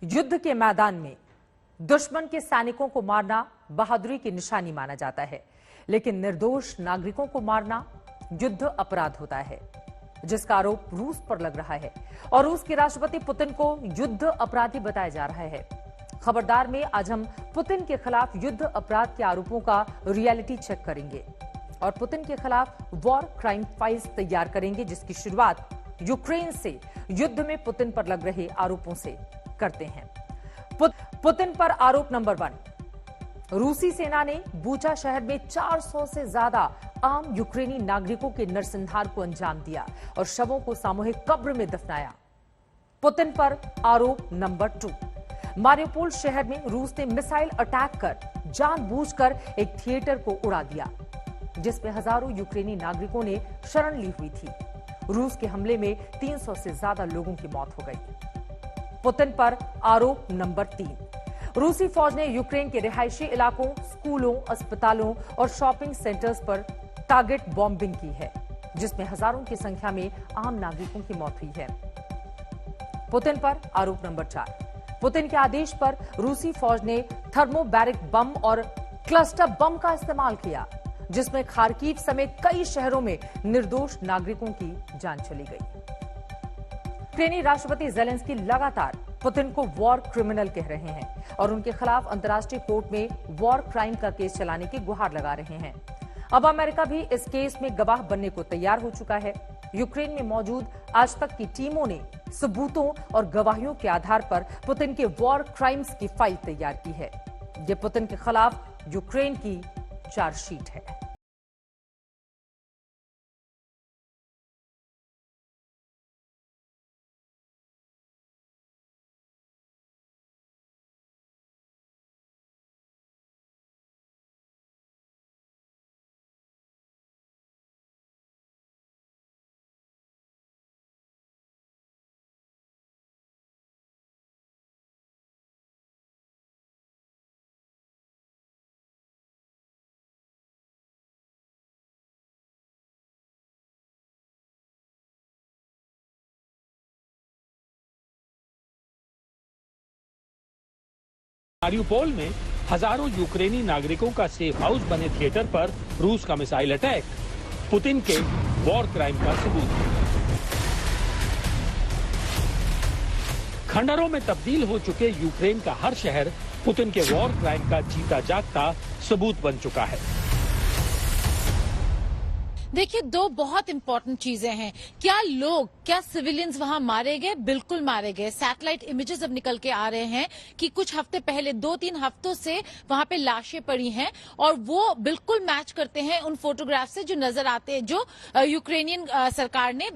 युद्ध के मैदान में दुश्मन के सैनिकों को मारना बहादुरी की निशानी माना जाता है, लेकिन निर्दोष नागरिकों को मारना युद्ध अपराध होता है, जिसका आरोप रूस पर लग रहा है और रूस के राष्ट्रपति पुतिन को युद्ध अपराधी बताया जा रहा है। खबरदार में आज हम पुतिन के खिलाफ युद्ध अपराध के आरोपों का रियलिटी चेक करेंगे और पुतिन के खिलाफ वॉर क्राइम फाइल्स तैयार करेंगे, जिसकी शुरुआत यूक्रेन से युद्ध में पुतिन पर लग रहे आरोपों से करते हैं। पुतिन पर आरोप नंबर 1, रूसी सेना ने बूचा शहर में 400 से ज्यादा आम यूक्रेनी नागरिकों के नरसंहार को अंजाम दिया और शवों को सामूहिक कब्र में दफनाया। पुतिन पर आरोप नंबर 2, मारियोपोल शहर में रूस ने मिसाइल अटैक कर जानबूझकर एक थिएटर को उड़ा दिया, जिसमें हजारों यूक्रेनी नागरिकों ने शरण ली हुई थी। रूस के हमले में 300 से ज्यादा लोगों की मौत हो गई। पुतिन पर आरोप नंबर 3, रूसी फौज ने यूक्रेन के रिहायशी इलाकों, स्कूलों, अस्पतालों और शॉपिंग सेंटर्स पर टारगेट बॉम्बिंग की है, जिसमें हजारों की संख्या में आम नागरिकों की मौत हुई है। पुतिन पर आरोप नंबर 4, पुतिन के आदेश पर रूसी फौज ने थर्मोबैरिक बम और क्लस्टर बम का इस्तेमाल किया, जिसमें खार्किव समेत कई शहरों में निर्दोष नागरिकों की जान चली गई। यूक्रेनी राष्ट्रपति जेलेंस्की लगातार पुतिन को वॉर क्रिमिनल कह रहे हैं और उनके खिलाफ अंतर्राष्ट्रीय कोर्ट में वॉर क्राइम का केस चलाने की गुहार लगा रहे हैं। अब अमेरिका भी इस केस में गवाह बनने को तैयार हो चुका है। यूक्रेन में मौजूद आज तक की टीमों ने सबूतों और गवाहियों के आधार पर पुतिन के वॉर क्राइम्स की फाइल तैयार की है। यह पुतिन के खिलाफ यूक्रेन की चार्जशीट है। मारियोपोल में हजारों यूक्रेनी नागरिकों का सेफ हाउस बने थिएटर पर रूस का मिसाइल अटैक पुतिन के वॉर क्राइम का सबूत है। खंडरों में तब्दील हो चुके यूक्रेन का हर शहर पुतिन के वॉर क्राइम का जीता जागता सबूत बन चुका है। देखिए, दो बहुत इंपॉर्टेंट चीजें हैं। क्या सिविलियंस वहां मारे गए? बिल्कुल मारे गए। सैटेलाइट इमेजेस अब निकल के आ रहे हैं कि कुछ हफ्ते पहले 2-3 हफ्तों से वहां पे लाशें पड़ी हैं और वो बिल्कुल मैच करते हैं उन फोटोग्राफ से जो नजर आते हैं, जो यूक्रेनियन सरकार ने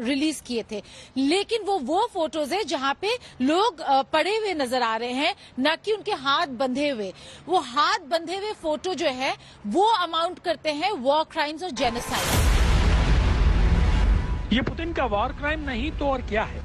रिलीज किए थे। लेकिन वो फोटोज है जहां पे लोग पड़े हुए नजर आ रहे हैं, न कि उनके हाथ बंधे हुए। वो हाथ बंधे हुए फोटो जो है वो अमाउंट करते हैं वॉर क्राइम्स और जेनोसाइड। ये पुतिन का वॉर क्राइम नहीं तो और क्या है।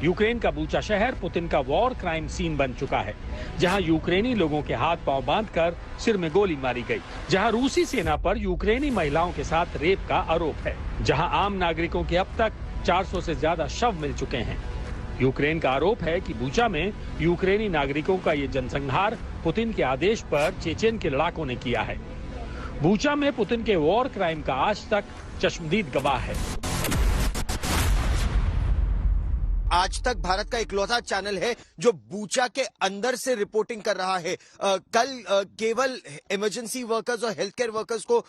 यूक्रेन का बूचा शहर पुतिन का वॉर क्राइम सीन बन चुका है, जहां यूक्रेनी लोगों के हाथ पांव बांधकर सिर में गोली मारी गई, जहां रूसी सेना पर यूक्रेनी महिलाओं के साथ रेप का आरोप है, जहां आम नागरिकों के अब तक 400 से ज्यादा शव मिल चुके हैं। यूक्रेन का आरोप है कि बूचा में यूक्रेनी नागरिकों का ये जनसंहार पुतिन के आदेश पर चेचेन के लड़ाकों ने किया है। बूचा में पुतिन के वॉर क्राइम का आज तक चश्मदीद गवाह है। आज तक भारत का इकलौता चैनल है जो बूचा के अंदर से रिपोर्टिंग कर रहा है। कल केवल इमरजेंसी वर्कर्स और हेल्थ केयर वर्कर्स को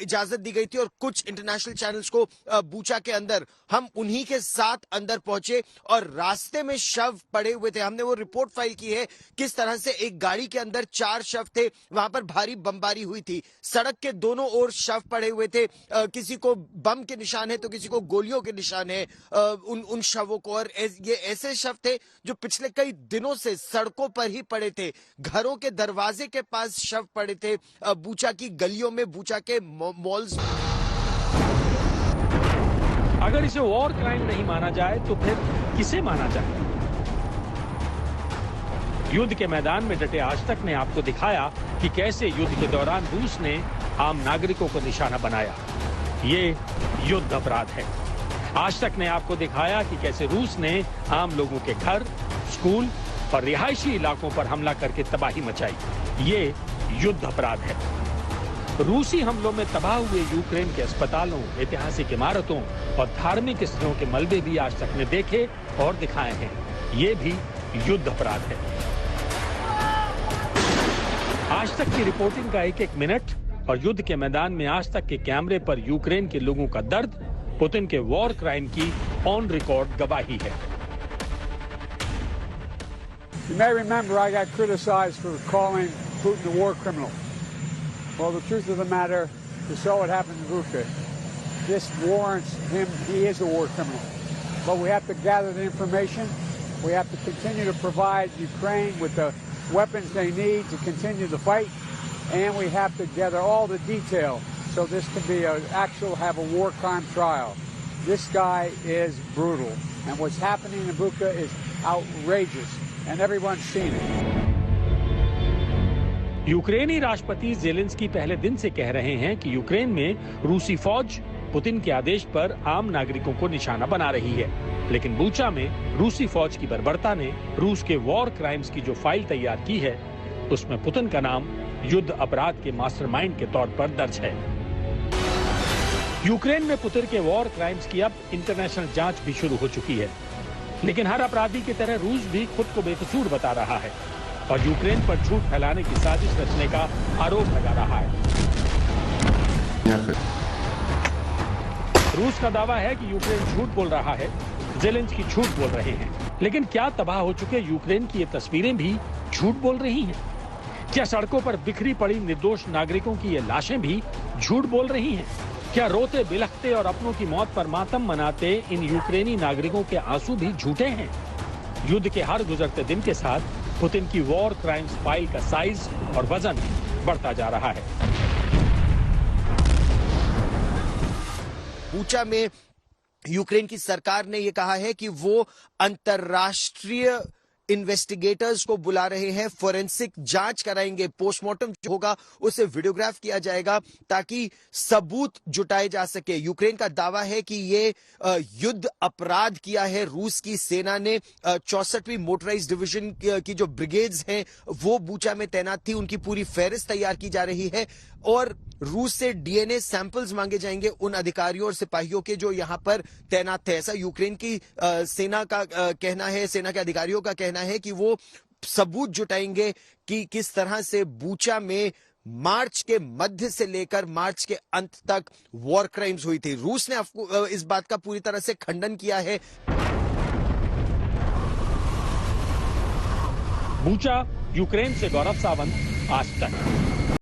इजाजत दी गई थी और कुछ इंटरनेशनल चैनल्स को बूचा के अंदर। हम उन्हीं के साथ अंदर पहुंचे और रास्ते में शव पड़े हुए थे। हमने वो रिपोर्ट फाइल की है किस तरह से एक गाड़ी के अंदर 4 शव थे, वहां पर भारी बमबारी हुई थी। सड़क के दोनों ओर शव पड़े हुए थे। किसी को बम के निशान है तो किसी को गोलियों के निशान है उन शवों को। और ये ऐसे शव थे जो पिछले कई दिनों से सड़कों पर ही पड़े थे, घरों के दरवाजे के पास शव पड़े थे, बूचा की गलियों में, बूचा के मॉल्स। अगर इसे वॉर क्राइम नहीं माना जाए तो फिर किसे माना जाए? युद्ध के मैदान में डटे आज तक ने आपको दिखाया कि कैसे युद्ध के दौरान रूस ने आम नागरिकों को निशाना बनाया। ये युद्ध अपराध है। आज तक ने आपको दिखाया कि कैसे रूस ने आम लोगों के घर, स्कूल, और रिहायशी इलाकों पर हमला करके तबाही मचाई। ये युद्ध अपराध है। रूसी हमलों में तबाह हुए यूक्रेन के अस्पतालों, ऐतिहासिक इमारतों और धार्मिक स्थलों के मलबे भी आज तक ने देखे और दिखाए हैं। ये भी युद्ध अपराध है। आज तक की रिपोर्टिंग का एक एक मिनट और युद्ध के मैदान में आज तक के कैमरे पर यूक्रेन के लोगों का दर्द पुतिन के वॉर क्राइम की ऑन रिकॉर्ड गवाही है। You may remember I got criticized for calling Putin a war criminal. Well, the truth of the matter is so what happened in Bucha. This warrants him, he is a war criminal. But we have to gather the information. We have to continue to provide Ukraine with the weapons they need to continue the fight. And we have to gather all the detail so this can be have a war crime trial. This guy is brutal. And what's happening in Bucha is outrageous. And everyone's seen it. यूक्रेनी राष्ट्रपति Zelensky पहले दिन से कह रहे हैं कि Ukraine में रूसी फौज पुतिन के आदेश पर आम नागरिकों को निशाना बना रही है। लेकिन बूचा में रूसी फौज की बर्बरता ने रूस के वॉर क्राइम्स की जो फाइल तैयार की है, उसमें पुतिन का नाम युद्ध अपराध के मास्टरमाइंड के तौर पर दर्ज है। यूक्रेन में पुतिन के वॉर क्राइम्स की अब इंटरनेशनल जांच भी शुरू हो चुकी है। लेकिन हर अपराधी की तरह रूस भी खुद को बेकसूर बता रहा है और यूक्रेन पर झूठ फैलाने की साजिश रचने का आरोप लगा रहा है। रूस का दावा है कि यूक्रेन झूठ बोल रहा है, जेलेंस्की झूठ बोल रहे हैं। लेकिन क्या तबाह हो चुके यूक्रेन की ये तस्वीरें भी झूठ बोल रही हैं? क्या सड़कों पर बिखरी पड़ी निर्दोष नागरिकों की ये लाशें भी झूठ बोल रही हैं? क्या रोते बिलखते और अपनों की मौत पर मातम मनाते इन यूक्रेनी नागरिकों के आंसू भी झूठे हैं? युद्ध के हर गुजरते दिन के साथ पुतिन की वॉर क्राइम्स फाइल का साइज और वजन बढ़ता जा रहा है। बूचा में यूक्रेन की सरकार ने यह कहा है कि वो अंतर्राष्ट्रीय इन्वेस्टिगेटर्स को बुला रहे हैं, फोरेंसिक जांच कराएंगे, पोस्टमार्टम जो होगा उसे वीडियोग्राफ किया जाएगा ताकि सबूत जुटाए जा सके। यूक्रेन का दावा है कि ये युद्ध अपराध किया है रूस की सेना ने। 64वीं मोटराइज्ड डिवीजन की जो ब्रिगेड्स हैं वो बूचा में तैनात थी, उनकी पूरी फहरिस्त तैयार की जा रही है और रूस से डीएनए सैंपल्स मांगे जाएंगे उन अधिकारियों और सिपाहियों के जो यहां पर तैनात थे। ऐसा यूक्रेन की सेना का कहना है, सेना के अधिकारियों का कहना है कि वो सबूत जुटाएंगे कि किस तरह से बूचा में मार्च के मध्य से लेकर मार्च के अंत तक वॉर क्राइम्स हुई थी। रूस ने इस बात का पूरी तरह से खंडन किया है। बूचा, यूक्रेन से गौरव सावंत, आज तक।